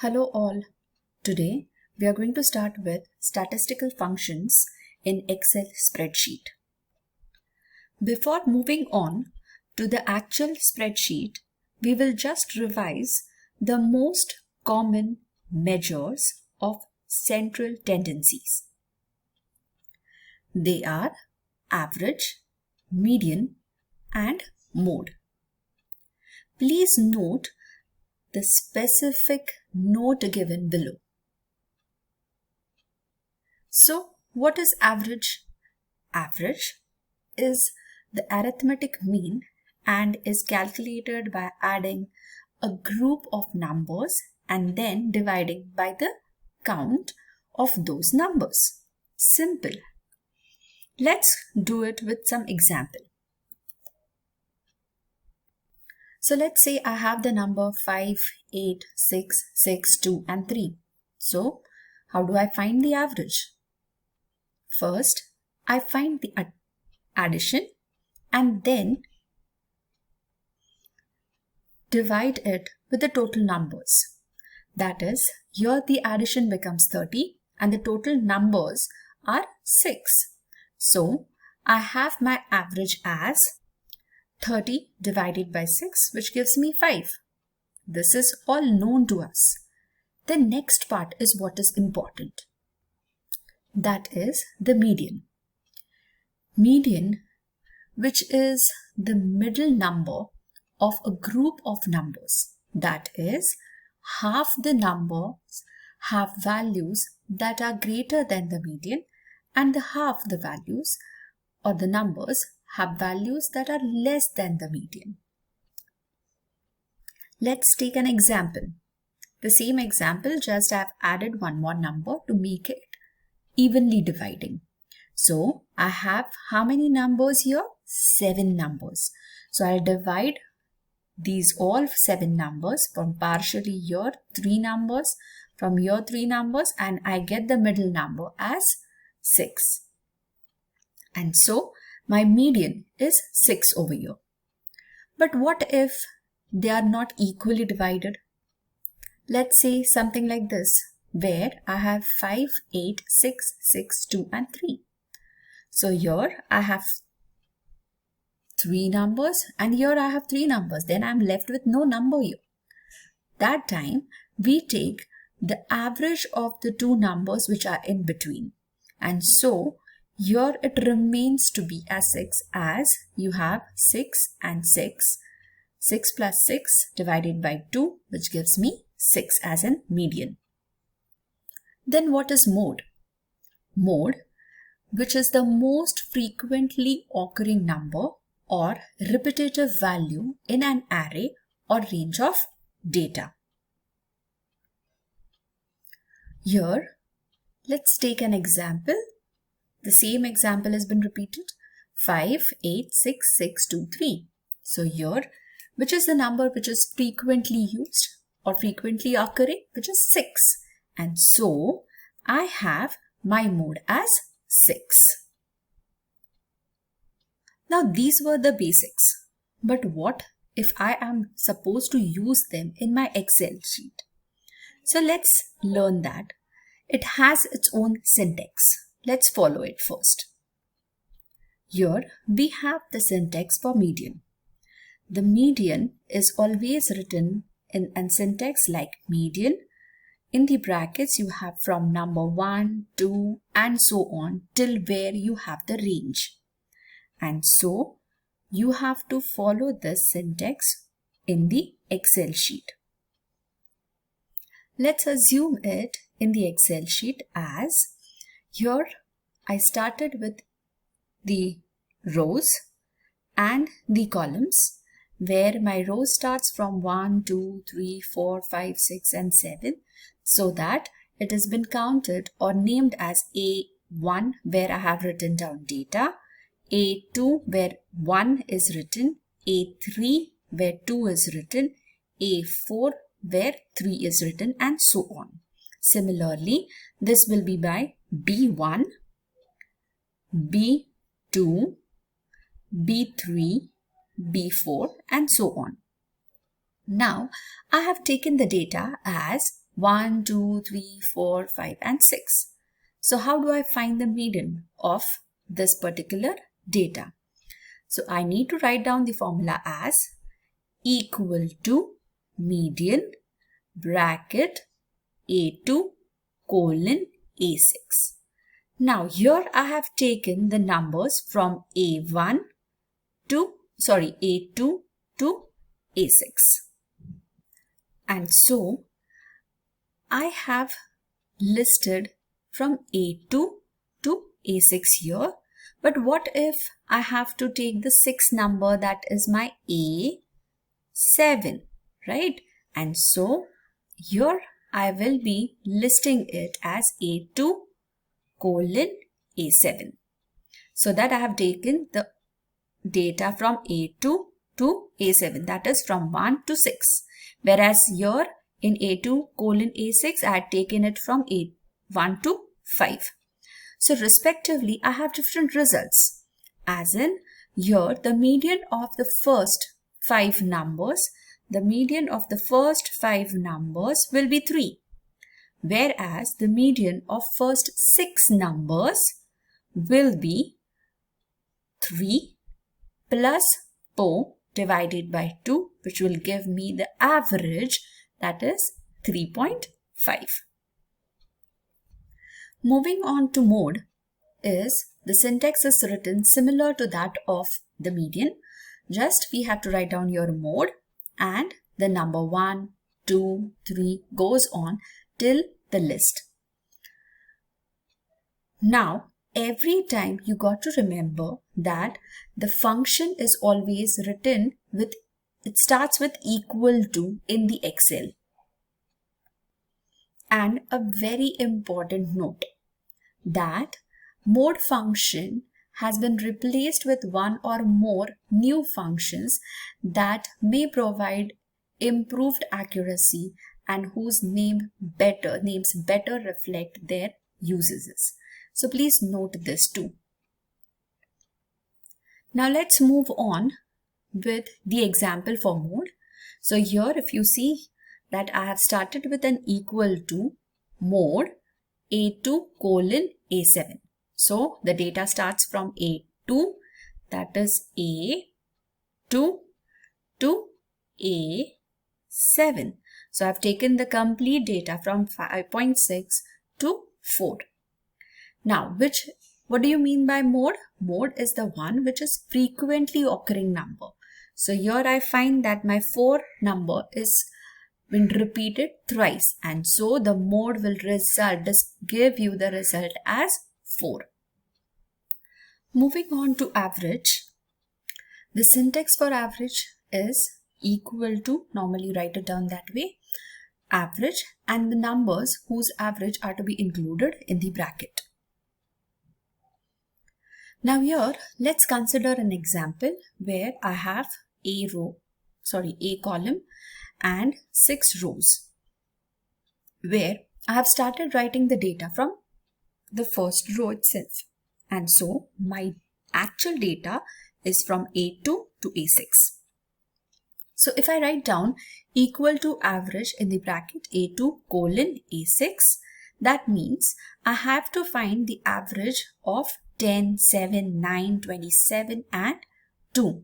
Hello all. Today we are going to start with statistical functions in Excel spreadsheet. Before moving on to the actual spreadsheet, we will just revise the most common measures of central tendencies. They are average, median, and mode. Please note the specific note given below. So, what is average? Average is the arithmetic mean and is calculated by adding a group of numbers and then dividing by the count of those numbers. Simple. Let's do it with some example. So let's say I have the number 5, 8, 6, 6, 2 and 3. So how do I find the average? First, I find the addition and then divide it with the total numbers. That is, here the addition becomes 30 and the total numbers are 6. So I have my average as 30 divided by 6, which gives me 5. This is all known to us. The next part is what is important. That is the median. Median, which is the middle number of a group of numbers. That is, half the numbers have values that are greater than the median and the half the values or the numbers have values that are less than the median. Let's take an example. The same example, just I've added one more number to make it evenly dividing. So I have how many numbers here? 7 numbers. So I'll divide these all 7 numbers from partially here 3 numbers, from here 3 numbers, and I get the middle number as 6. And so my median is 6 over here. But what if they are not equally divided? Let's say something like this, where I have 5, 8, 6, 6, 2 and 3. So here I have 3 numbers and here I have 3 numbers. Then I'm left with no number here. That time we take the average of the 2 numbers which are in between. And so here it remains to be as 6 as you have 6 and 6. 6 plus 6 divided by 2, which gives me 6 as in median. Then what is mode? Mode, which is the most frequently occurring number or repetitive value in an array or range of data. Here, let's take an example. The same example has been repeated. 5, 8, 6, 6, 2, 3. So here, which is the number which is frequently used or frequently occurring, which is 6. And so I have my mode as 6. Now these were the basics. But what if I am supposed to use them in my Excel sheet? So let's learn that. It has its own syntax. Let's follow it first. Here we have the syntax for median. The median is always written in a syntax like median. In the brackets you have from number 1, 2 and so on till where you have the range. And so you have to follow this syntax in the Excel sheet. Let's assume it in the Excel sheet as here I started with the rows and the columns, where my row starts from 1, 2, 3, 4, 5, 6 and 7, so that it has been counted or named as A1 where I have written down data, A2 where 1 is written, A3 where 2 is written, A4 where 3 is written and so on. Similarly, this will be by B1, B2, B3, B4 and so on. Now I have taken the data as 1, 2, 3, 4, 5 and 6. So how do I find the median of this particular data? So I need to write down the formula as equal to median bracket A2 colon A6. Now here I have taken the numbers from A2 to A6. And so I have listed from A2 to A6 here. But what if I have to take the 6th number, that is my A7, right? And so here I will be listing it as A2 colon A7. So that I have taken the data from A2 to A7, that is from 1 to 6. Whereas here in A2 colon A6, I had taken it from A1 to 5. So respectively, I have different results. As in, here the median of the first 5 numbers, will be 3. Whereas the median of first 6 numbers will be 3 plus 4 divided by 2, which will give me the average, that is 3.5. Moving on to mode, is the syntax is written similar to that of the median. Just we have to write down your mode and the number 1, 2, 3 goes on till the list. Now, every time you got to remember that the function is always written with, it starts with equal to in the Excel. And a very important note, that mode function has been replaced with one or more new functions that may provide improved accuracy and whose names better reflect their uses. So please note this too. Now let's move on with the example for mode. So here if you see that I have started with an equal to mode A2 colon A7. So the data starts from A2, that is A2 to A7. So I've taken the complete data from 5.6 to 4. Now, what do you mean by mode? Mode is the one which is frequently occurring number. So here I find that my 4 number is been repeated thrice, and so the mode will give you the result as 4. Moving on to average, the syntax for average is equal to, normally write it down that way, average and the numbers whose average are to be included in the bracket. Now here let's consider an example where I have a column and 6 rows, where I have started writing the data from the first row itself, and so my actual data is from A2 to A6. So if I write down equal to average in the bracket A2 colon A6, that means I have to find the average of 10, 7, 9, 27 and 2.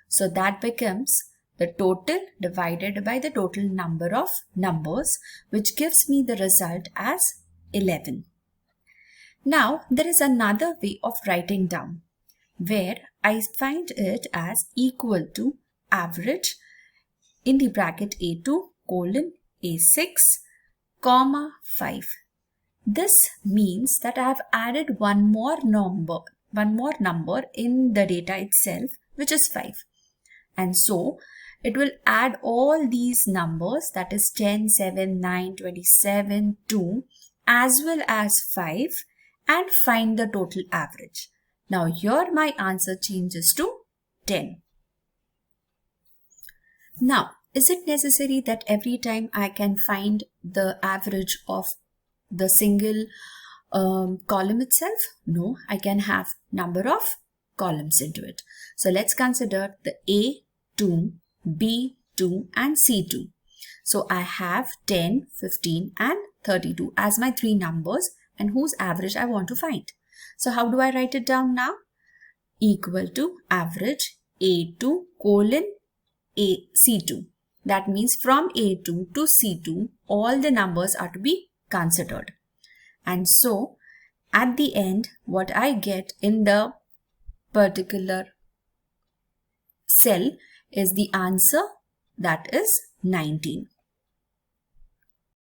So that becomes the total divided by the total number of numbers, which gives me the result as 11. Now there is another way of writing down, where I find it as equal to average in the bracket A2 colon A6 comma 5. This means that I have added one more number in the data itself, which is 5. And so it will add all these numbers, that is 10, 7, 9, 27, 2, as well as 5, and find the total average. Now here my answer changes to 10. Now, is it necessary that every time I can find the average of the single column itself? No, I can have number of columns into it. So let's consider the A2, B2 and C2. So I have 10, 15 and 32 as my three numbers and whose average I want to find. So how do I write it down now? Equal to average A2 colon C2. That means from A2 to C2, all the numbers are to be considered. And so at the end, what I get in the particular cell is the answer, that is 19.